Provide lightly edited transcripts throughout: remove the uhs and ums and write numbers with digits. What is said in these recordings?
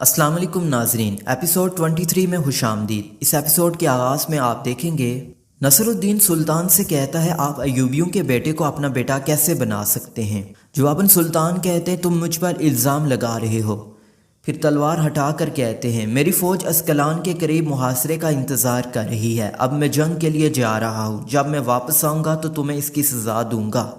अस्सलाम वालेकुम नाजरीन, एपिसोड 23 में खुश आमदीद। इस एपिसोड के आगाज़ में आप देखेंगे नसरुद्दीन सुल्तान से कहता है आप अयूबियों के बेटे को अपना बेटा कैसे बना सकते हैं। जवाबन सुल्तान कहते हैं तुम मुझ पर इल्ज़ाम लगा रहे हो। फिर तलवार हटा कर कहते हैं मेरी फ़ौज अस्कलान के करीब मुहासरे का इंतज़ार कर रही है। अब मैं जंग के लिए जा रहा हूँ। जब मैं वापस आऊँगा तो तुम्हें इसकी सज़ा दूँगा।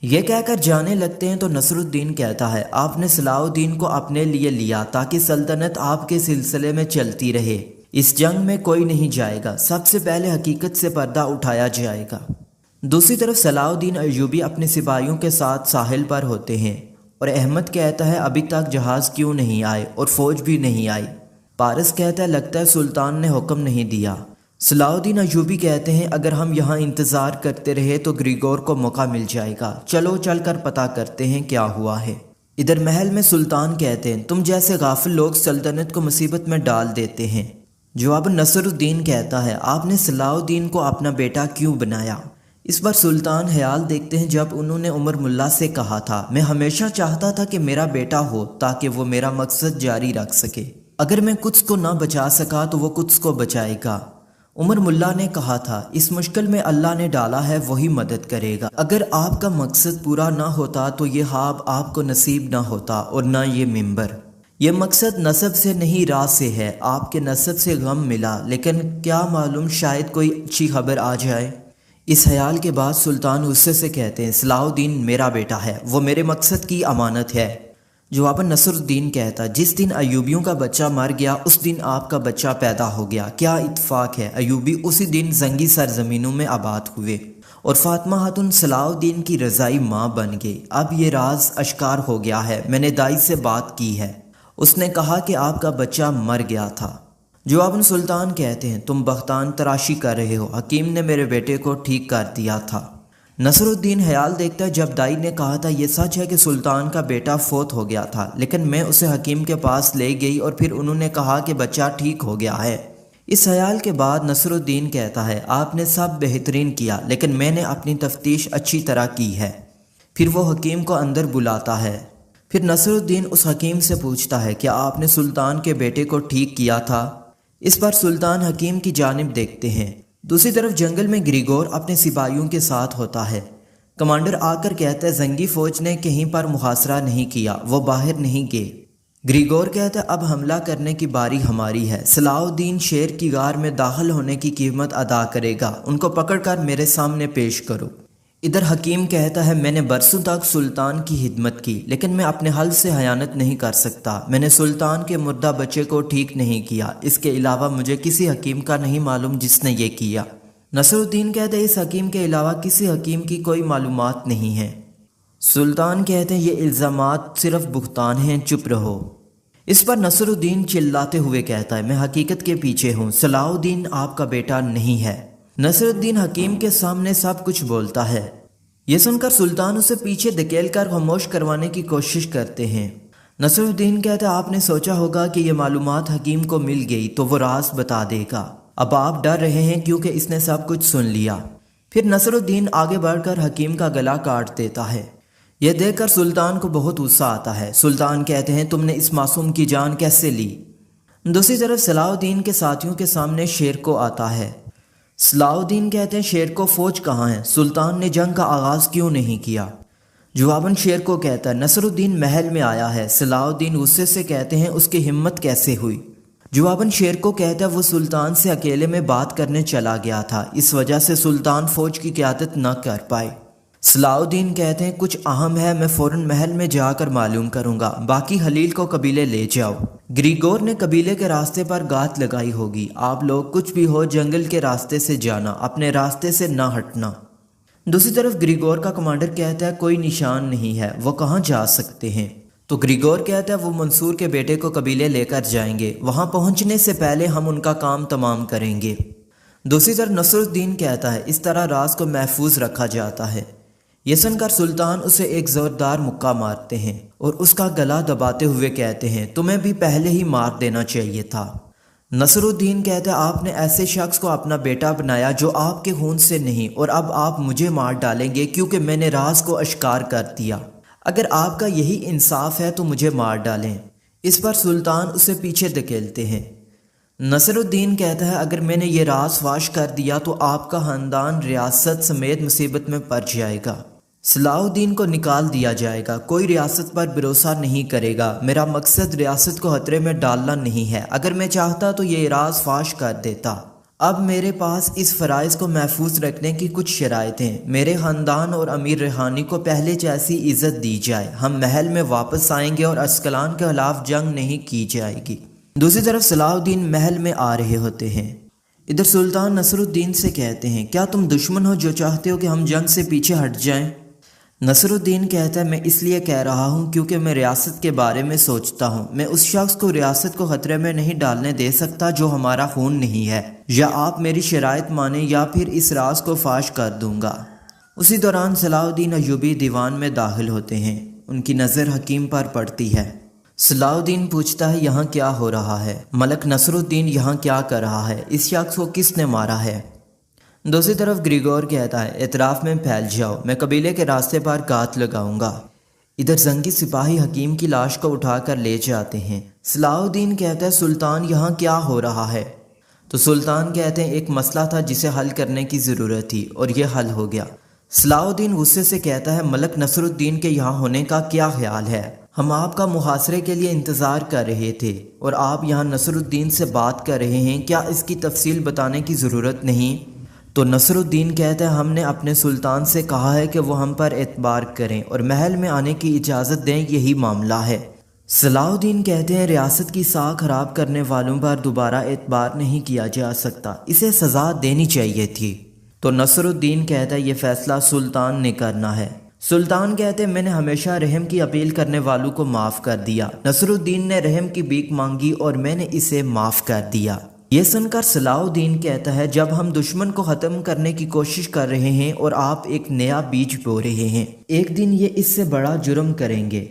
ये कहकर जाने लगते हैं तो नसरुद्दीन कहता है आपने सलाहुद्दीन को अपने लिए लिया ताकि सल्तनत आपके सिलसिले में चलती रहे। इस जंग में कोई नहीं जाएगा, सबसे पहले हकीकत से पर्दा उठाया जाएगा। दूसरी तरफ सलाहुद्दीन अयूबी अपने सिपाहियों के साथ साहिल पर होते हैं और अहमद कहता है अभी तक जहाज़ क्यों नहीं आए और फ़ौज भी नहीं आई। पारस कहता है लगता है सुल्तान ने हुक्म नहीं दिया। सलाहुद्दीन अयूबी कहते हैं अगर हम यहाँ इंतज़ार करते रहे तो ग्रिगोर को मौका मिल जाएगा। चलो चलकर पता करते हैं क्या हुआ है। इधर महल में सुल्तान कहते हैं तुम जैसे गाफिल लोग सल्तनत को मुसीबत में डाल देते हैं। जवाब नसरुद्दीन कहता है आपने सलाहुद्दीन को अपना बेटा क्यों बनाया। इस बार सुल्तान ख्याल देखते हैं जब उन्होंने उमर मुल्ला से कहा था मैं हमेशा चाहता था कि मेरा बेटा हो ताकि वो मेरा मकसद जारी रख सके। अगर मैं कुछ को ना बचा सका तो वो कुछ को बचाएगा। उमर मुल्ला ने कहा था इस मुश्किल में अल्लाह ने डाला है वही मदद करेगा। अगर आपका मकसद पूरा ना होता तो ये ख्वाब आपको नसीब ना होता और ना ये मिंबर। ये मकसद नसब से नहीं राह से है। आपके नसब से गम मिला लेकिन क्या मालूम शायद कोई अच्छी खबर आ जाए। इस ख्याल के बाद सुल्तान गुस्से से कहते हैं सलाहुद्दीन मेरा बेटा है, वो मेरे मकसद की अमानत है। जवाबन नसरुद्दीन कहता जिस दिन अयूबियों का बच्चा मर गया उस दिन आपका बच्चा पैदा हो गया। क्या इत्तेफाक है। अयूबी उसी दिन जंगी सरजमीनों में आबाद हुए और फातिमा खातून सलाहुद्दीन की रज़ाई माँ बन गई। अब ये राज अश्कार हो गया है। मैंने दाई से बात की है, उसने कहा कि आपका बच्चा मर गया था। जवाबन सुल्तान कहते हैं तुम बख्तान तराशी कर रहे हो, हकीम ने मेरे बेटे को ठीक कर दिया था। नसरुद्दीन ख्याल देखता है जब दाई ने कहा था ये सच है कि सुल्तान का बेटा फोत हो गया था लेकिन मैं उसे हकीम के पास ले गई और फिर उन्होंने कहा कि बच्चा ठीक हो गया है। इस ख्याल के बाद नसरुद्दीन कहता है आपने सब बेहतरीन किया लेकिन मैंने अपनी तफ्तीश अच्छी तरह की है। फिर वो हकीम को अंदर बुलाता है। फिर नसरुद्दीन उस हकीम से पूछता है क्या आपने सुल्तान के बेटे को ठीक किया था। इस पर सुल्तान हकीम की जानिब देखते हैं। दूसरी तरफ जंगल में ग्रिगोर अपने सिपाहियों के साथ होता है। कमांडर आकर कहता है जंगी फौज ने कहीं पर मुहासरा नहीं किया, वो बाहर नहीं गए। ग्रिगोर कहता है अब हमला करने की बारी हमारी है। सलाहुद्दीन शेर की गार में दाखिल होने की कीमत अदा करेगा, उनको पकड़कर मेरे सामने पेश करो। इधर हकीम कहता है मैंने बरसों तक सुल्तान की खिदमत की लेकिन मैं अपने हल से हयानत नहीं कर सकता। मैंने सुल्तान के मुर्दा बच्चे को ठीक नहीं किया, इसके अलावा मुझे किसी हकीम का नहीं मालूम जिसने ये किया। नसरुद्दीन कहते हैं इस हकीम के अलावा किसी हकीम की कोई मालूमात नहीं है। सुल्तान कहते हैं ये इल्ज़ामात सिर्फ भुगतान हैं, चुप रहो। इस पर नसरुद्दीन चिल्लाते हुए कहता है मैं हकीकत के पीछे हूँ, सलाहुद्दीन आपका बेटा नहीं है। नसरुद्दीन हकीम के सामने सब कुछ बोलता है। ये सुनकर सुल्तान उसे पीछे धकेल कर खामोश करवाने की कोशिश करते हैं। नसरुद्दीन कहता है आपने सोचा होगा कि ये मालूमात हकीम को मिल गई तो वो राज बता देगा। अब आप डर रहे हैं क्योंकि इसने सब कुछ सुन लिया। फिर नसरुद्दीन आगे बढ़कर हकीम का गला काट देता है। यह देखकर सुल्तान को बहुत गुस्सा आता है। सुल्तान कहते हैं तुमने इस मासूम की जान कैसे ली। दूसरी तरफ सलाहुद्दीन के साथियों के सामने शेर को आता है। सलाहुद्दीन कहते हैं शेर को फौज कहाँ है, सुल्तान ने जंग का आगाज़ क्यों नहीं किया। जवाबन शेर को कहता है नसरुद्दीन महल में आया है। सलाहुद्दीन गुस्से से कहते हैं उसकी हिम्मत कैसे हुई। जवाबन शेर को कहता है वो सुल्तान से अकेले में बात करने चला गया था, इस वजह से सुल्तान फौज की क़यादत न कर पाए। सलाहुद्दीन कहते हैं कुछ अहम है, मैं फ़ौरन महल में जाकर मालूम करूंगा, बाकी हलील को कबीले ले जाओ। ग्रिगोर ने कबीले के रास्ते पर गात लगाई होगी। आप लोग कुछ भी हो जंगल के रास्ते से जाना, अपने रास्ते से ना हटना। दूसरी तरफ ग्रिगोर का कमांडर कहता है कोई निशान नहीं है, वो कहाँ जा सकते हैं। तो ग्रिगोर कहता है वो मंसूर के बेटे को कबीले लेकर जाएंगे, वहां पहुंचने से पहले हम उनका काम तमाम करेंगे। दूसरी तरफ नसरुद्दीन कहता है इस तरह राज को महफूज रखा जाता है। ये सुनकर सुल्तान उसे एक जोरदार मुक्का मारते हैं और उसका गला दबाते हुए कहते हैं तुम्हें भी पहले ही मार देना चाहिए था। नसरुद्दीन कहते हैं आपने ऐसे शख्स को अपना बेटा बनाया जो आपके खून से नहीं, और अब आप मुझे मार डालेंगे क्योंकि मैंने राज को अश्कार कर दिया। अगर आपका यही इंसाफ है तो मुझे मार डालें। इस पर सुल्तान उसे पीछे धकेलते हैं। नसरुद्दीन कहता है अगर मैंने ये राज फाश कर दिया तो आपका खानदान रियासत समेत मुसीबत में पड़ जाएगा। सलाहुद्दीन को निकाल दिया जाएगा, कोई रियासत पर भरोसा नहीं करेगा। मेरा मकसद रियासत को खतरे में डालना नहीं है। अगर मैं चाहता तो ये राज फाश कर देता। अब मेरे पास इस फ़राइज़ को महफूज रखने की कुछ शराइत हैं। मेरे ख़ानदान और अमीर रिहानी को पहले जैसी इज़्ज़त दी जाए। हम महल में वापस आएंगे और अस्कलान के खिलाफ जंग नहीं की जाएगी। दूसरी तरफ सलाहुद्दीन महल में आ रहे होते हैं। इधर सुल्तान नसरुद्दीन से कहते हैं क्या तुम दुश्मन हो जो चाहते हो कि हम जंग से पीछे हट जाएं? नसरुद्दीन कहता है मैं इसलिए कह रहा हूँ क्योंकि मैं रियासत के बारे में सोचता हूँ। मैं उस शख्स को रियासत को खतरे में नहीं डालने दे सकता जो हमारा खून नहीं है। या आप मेरी शराइत माने या फिर इस राज को फाश कर दूंगा। उसी दौरान सलाहुद्दीन अय्यूबी दीवान में दाखिल होते हैं। उनकी नज़र हकीम पर पड़ती है। सलाहुद्दीन पूछता है यहाँ क्या हो रहा है? मलक नसरुद्दीन यहाँ क्या कर रहा है? इस शख्स को किसने मारा है? दूसरी तरफ ग्रिगोर कहता है एतराफ़ में फैल जाओ, मैं कबीले के रास्ते पर घात लगाऊंगा। इधर जंगी सिपाही हकीम की लाश को उठाकर ले जाते हैं। सलाहुद्दीन कहता है सुल्तान यहाँ क्या हो रहा है? तो सुल्तान कहते हैं एक मसला था जिसे हल करने की ज़रूरत थी और यह हल हो गया। सलाहुद्दीन गुस्से से कहता है मलक नसरुद्दीन के यहाँ होने का क्या ख्याल है? हम आपका मुहासरे के लिए इंतज़ार कर रहे थे और आप यहाँ नसरुद्दीन से बात कर रहे हैं। क्या इसकी तफसील बताने की ज़रूरत नहीं? तो नसरुद्दीन कहते हैं हमने अपने सुल्तान से कहा है कि वो हम पर एतबार करें और महल में आने की इजाज़त दें, यही मामला है। सलाहुद्दीन कहते हैं रियासत की साख खराब करने वालों पर दोबारा एतबार नहीं किया जा सकता, इसे सज़ा देनी चाहिए थी। तो नसरुद्दीन कहता है ये फ़ैसला सुल्तान ने करना है। सुल्तान कहते हैं मैंने हमेशा रहम की अपील करने वालों को माफ़ कर दिया। नसरुद्दीन ने रहम की भीख मांगी और मैंने इसे माफ़ कर दिया। ये सुनकर सलाहुद्दीन कहता है जब हम दुश्मन को ख़त्म करने की कोशिश कर रहे हैं और आप एक नया बीज बो रहे हैं, एक दिन ये इससे बड़ा जुर्म करेंगे।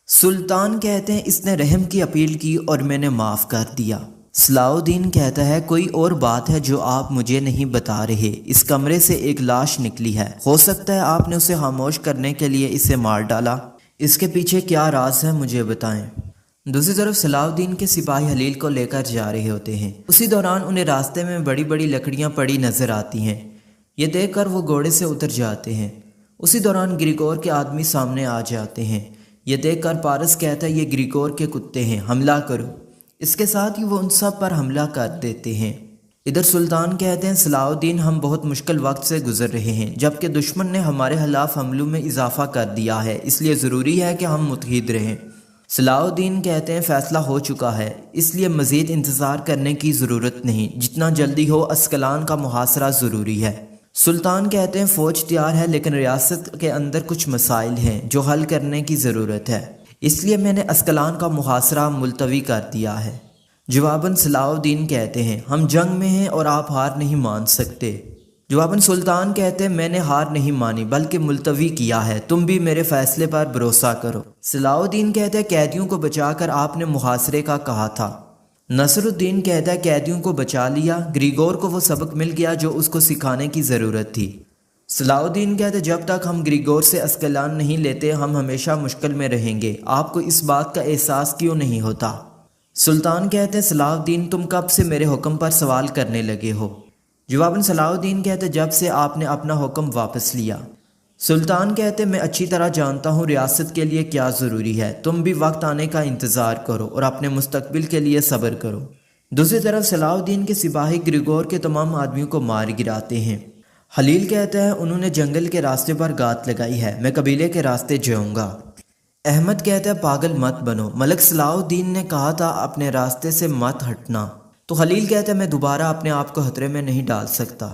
सुल्तान कहते हैं इसने रहम की अपील की और मैंने माफ़ कर दिया। सलाहुद्दीन कहता है कोई और बात है जो आप मुझे नहीं बता रहे। इस कमरे से एक लाश निकली है, हो सकता है आपने उसे खामोश करने के लिए इसे मार डाला। इसके पीछे क्या राज है मुझे बताएं। दूसरी तरफ सलाहुद्दीन के सिपाही हलील को लेकर जा रहे होते हैं। उसी दौरान उन्हें रास्ते में बड़ी बड़ी लकड़ियां पड़ी नजर आती हैं। ये देखकर वो घोड़े से उतर जाते हैं। उसी दौरान ग्रिगोर के आदमी सामने आ जाते हैं। ये देखकर पारस कहता है ये ग्रिगोर के कुत्ते हैं, हमला करो। इसके साथ ही वो उन सब पर हमला कर देते हैं। इधर सुल्तान कहते हैं सलाहुद्दीन हम बहुत मुश्किल वक्त से गुजर रहे हैं, जबकि दुश्मन ने हमारे खिलाफ हमलों में इजाफा कर दिया है, इसलिए ज़रूरी है कि हम मुत्तहिद रहें। सलाहुद्दीन कहते हैं फ़ैसला हो चुका है, इसलिए मज़ीद इंतज़ार करने की ज़रूरत नहीं, जितना जल्दी हो अस्कलान का मुहासरा ज़रूरी है। सुल्तान कहते हैं फ़ौज तैयार है लेकिन रियासत के अंदर कुछ मसाइल हैं जो हल करने की ज़रूरत है, इसलिए मैंने अस्कलान का मुहासरा मुलतवी कर दिया है। जवाबन सलाहुद्दीन कहते हैं हम जंग में हैं और आप हार नहीं मान सकते। जवाबन सुल्तान कहते हैं मैंने हार नहीं मानी बल्कि मुलतवी किया है, तुम भी मेरे फैसले पर भरोसा करो। सलाहुद्दीन कहते हैं कैदियों को बचाकर आपने मुहासरे का कहा था। नसरुद्दीन कहता है कैदियों को बचा लिया, ग्रिगोर को वो सबक मिल गया जो उसको सिखाने की ज़रूरत थी। सलाहुद्दीन कहते हैं जब तक हम ग्रिगोर से अस्कलान नहीं लेते हम हमेशा मुश्किल में रहेंगे, आपको इस बात का एहसास क्यों नहीं होता? सुल्तान कहते हैं सलाहुद्दीन तुम कब से मेरे हुक्म पर सवाल करने लगे हो? जवाबन सलाहुद्दीन कहते जब से आपने अपना हुक्म वापस लिया। सुल्तान कहते मैं अच्छी तरह जानता हूँ रियासत के लिए क्या ज़रूरी है, तुम भी वक्त आने का इंतज़ार करो और अपने मुस्तकबिल के लिए सब्र करो। दूसरी तरफ सलाहुद्दीन के सिपाही ग्रिगोर के तमाम आदमियों को मार गिराते हैं। हलील कहता है उन्होंने जंगल के रास्ते पर घात लगाई है, मैं कबीले के रास्ते जाऊँगा। अहमद कहता है पागल मत बनो, मलक सलाहुद्दीन ने कहा था अपने रास्ते से मत हटना। तो खलील कहता है मैं दोबारा अपने आप को खतरे में नहीं डाल सकता।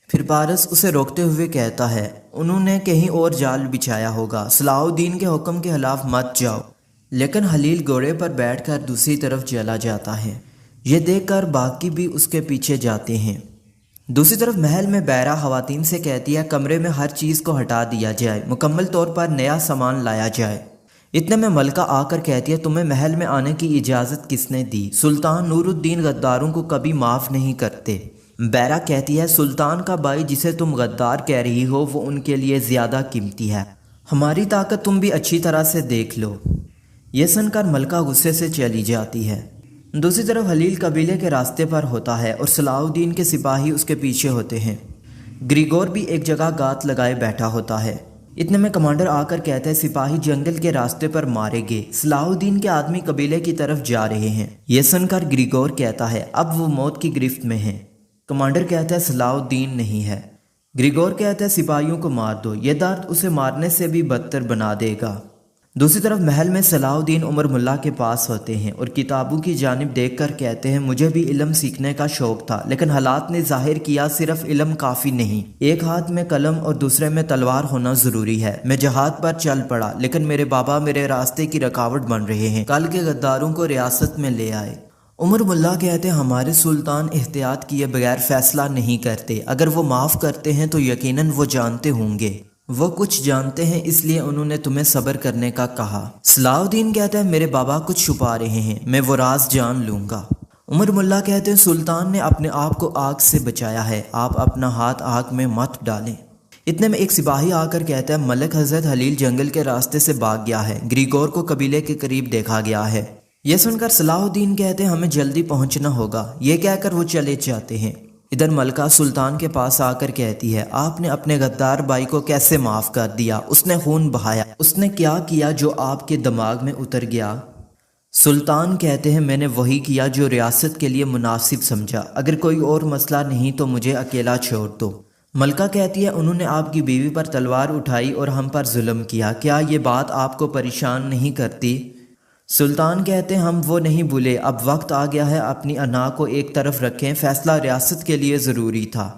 फिर पारस उसे रोकते हुए कहता है उन्होंने कहीं और जाल बिछाया होगा, सलाहुद्दीन के हुक्म के खिलाफ मत जाओ। लेकिन खलील घोड़े पर बैठकर दूसरी तरफ चला जाता है। ये देखकर बाकी भी उसके पीछे जाते हैं। दूसरी तरफ महल में बैरा खवातीन से कहती है कमरे में हर चीज़ को हटा दिया जाए, मुकम्मल तौर पर नया सामान लाया जाए। इतने में मलका आकर कहती है तुम्हें महल में आने की इजाज़त किसने दी? सुल्तान नूरुद्दीन गद्दारों को कभी माफ़ नहीं करते। बैरा कहती है सुल्तान का भाई जिसे तुम गद्दार कह रही हो वो उनके लिए ज़्यादा कीमती है, हमारी ताकत तुम भी अच्छी तरह से देख लो। یہ سن کر ملکہ غصے سے چلی جاتی ہے۔ دوسری طرف حلیل قبیلے کے راستے پر ہوتا ہے اور صلاح الدین کے سپاہی اس کے پیچھے ہوتے ہیں۔ گریگور بھی ایک جگہ گات لگائے بیٹھا ہوتا ہے۔ اتنے میں کمانڈر آ کر کہتا ہے سپاہی جنگل کے راستے پر مارے گئے، صلاح الدین کے آدمی قبیلے کی طرف جا رہے ہیں۔ یہ سن کر گریگور کہتا ہے اب وہ موت کی گرفت میں ہیں۔ کمانڈر کہتا ہے صلاح الدین نہیں ہے۔ گریگور کہتا ہے سپاہیوں کو مار دو، یہ درد اسے مارنے سے بھی بدتر بنا دے گا۔ دوسری طرف محل میں صلاح الدین عمر ملا کے پاس ہوتے ہیں اور کتابوں کی جانب دیکھ کر کہتے ہیں مجھے بھی علم سیکھنے کا شوق تھا، لیکن حالات نے ظاہر کیا صرف علم کافی نہیں، ایک ہاتھ میں قلم اور دوسرے میں تلوار ہونا ضروری ہے۔ میں جہاد پر چل پڑا، لیکن میرے بابا میرے راستے کی رکاوٹ بن رہے ہیں، کل کے غداروں کو ریاست میں لے آئے۔ عمر ملا کہتے ہیں ہمارے سلطان احتیاط کیے بغیر فیصلہ نہیں کرتے، اگر وہ معاف کرتے ہیں تو یقیناً وہ جانتے ہوں گے، وہ کچھ جانتے ہیں اس لیے انہوں نے تمہیں صبر کرنے کا کہا۔ صلاح الدین کہتا ہے میرے بابا کچھ چھپا رہے ہیں، میں وہ راز جان لوں گا۔ عمر ملا کہتے ہیں سلطان نے اپنے آپ کو آگ سے بچایا ہے، آپ اپنا ہاتھ آگ میں مت ڈالیں۔ اتنے میں ایک سپاہی آ کر کہتا ہے ملک حضرت حلیل جنگل کے راستے سے بھاگ گیا ہے، گریگور کو قبیلے کے قریب دیکھا گیا ہے۔ یہ سن کر صلاح الدین کہتے ہیں ہمیں جلدی پہنچنا ہوگا، یہ کہہ کر وہ چلے جاتے ہیں۔ ادھر ملکہ سلطان کے پاس آ کر کہتی ہے آپ نے اپنے غدار بھائی کو کیسے معاف کر دیا، اس نے خون بہایا، اس نے کیا کیا جو آپ کے دماغ میں اتر گیا؟ سلطان کہتے ہیں میں نے وہی کیا جو ریاست کے لیے مناسب سمجھا، اگر کوئی اور مسئلہ نہیں تو مجھے اکیلا چھوڑ دو۔ ملکہ کہتی ہے انہوں نے آپ کی بیوی پر تلوار اٹھائی اور ہم پر ظلم کیا، کیا یہ بات آپ کو پریشان نہیں کرتی؟ سلطان کہتے ہیں ہم وہ نہیں بھولے، اب وقت آ گیا ہے اپنی انا کو ایک طرف رکھیں، فیصلہ ریاست کے لیے ضروری تھا۔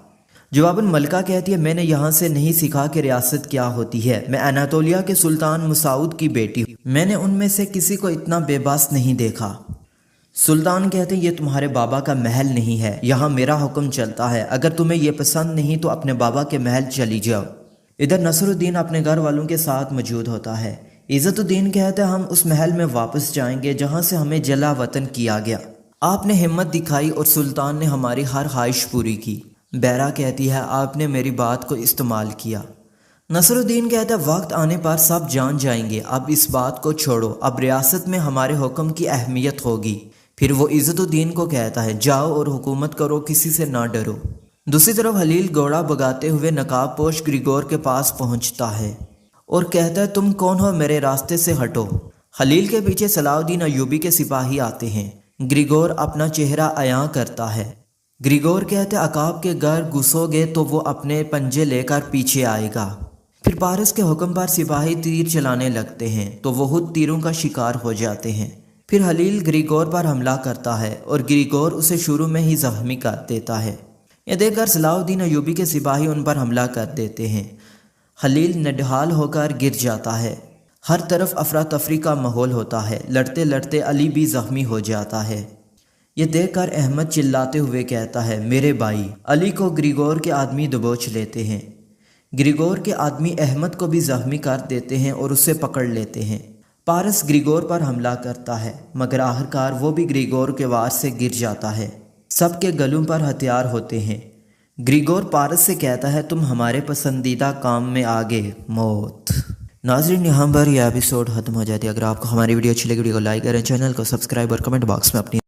جواباً ملکہ کہتی ہے میں نے یہاں سے نہیں سیکھا کہ ریاست کیا ہوتی ہے، میں اناطولیہ کے سلطان مسعود کی بیٹی ہوں، میں نے ان میں سے کسی کو اتنا بے بس نہیں دیکھا۔ سلطان کہتے ہیں یہ تمہارے بابا کا محل نہیں ہے، یہاں میرا حکم چلتا ہے، اگر تمہیں یہ پسند نہیں تو اپنے بابا کے محل چلی جاؤ۔ ادھر نصر الدین اپنے گھر والوں کے ساتھ موجود ہوتا ہے۔ عزت الدین کہتا ہے ہم اس محل میں واپس جائیں گے جہاں سے ہمیں جلا وطن کیا گیا، آپ نے ہمت دکھائی اور سلطان نے ہماری ہر خواہش پوری کی۔ بیرا کہتی ہے آپ نے میری بات کو استعمال کیا۔ نصر الدین کہتا ہے وقت آنے پر سب جان جائیں گے، اب اس بات کو چھوڑو، اب ریاست میں ہمارے حکم کی اہمیت ہوگی۔ پھر وہ عزت الدین کو کہتا ہے جاؤ اور حکومت کرو، کسی سے نہ ڈرو۔ دوسری طرف حلیل گھوڑا بگاتے ہوئے نقاب پوش گریگور کے پاس پہنچتا ہے اور کہتا ہے تم کون ہو، میرے راستے سے ہٹو۔ حلیل کے پیچھے صلاح الدین ایوبی کے سپاہی آتے ہیں۔ گریگور اپنا چہرہ عیاں کرتا ہے۔ گریگور کہتے ہیں عقاب کے گھر گھسو گے تو وہ اپنے پنجے لے کر پیچھے آئے گا۔ پھر پارس کے حکم پر سپاہی تیر چلانے لگتے ہیں تو وہ خود تیروں کا شکار ہو جاتے ہیں۔ پھر حلیل گریگور پر حملہ کرتا ہے اور گریگور اسے شروع میں ہی زخمی کر دیتا ہے۔ یہ دیکھ کر صلاح الدین ایوبی کے سپاہی ان پر حملہ کر دیتے ہیں۔ حلیل نڈھال ہو کر گر جاتا ہے، ہر طرف افراتفری کا ماحول ہوتا ہے، لڑتے لڑتے علی بھی زخمی ہو جاتا ہے۔ یہ دیکھ کر احمد چلاتے ہوئے کہتا ہے میرے بھائی، علی کو گریگور کے آدمی دبوچ لیتے ہیں۔ گریگور کے آدمی احمد کو بھی زخمی کر دیتے ہیں اور اسے پکڑ لیتے ہیں۔ پارس گریگور پر حملہ کرتا ہے مگر آخرکار وہ بھی گریگور کے وار سے گر جاتا ہے، سب کے گلوں پر ہتھیار ہوتے ہیں۔ گریگور پارس سے کہتا ہے تم ہمارے پسندیدہ کام میں آگے، موت۔ ناظرین یہاں پر یہ ایپیسوڈ ختم ہو جاتی ہے۔ اگر آپ کو ہماری ویڈیو اچھی لگی ویڈیو کو لائک کریں، چینل کو سبسکرائب اور کمنٹ باکس میں اپنی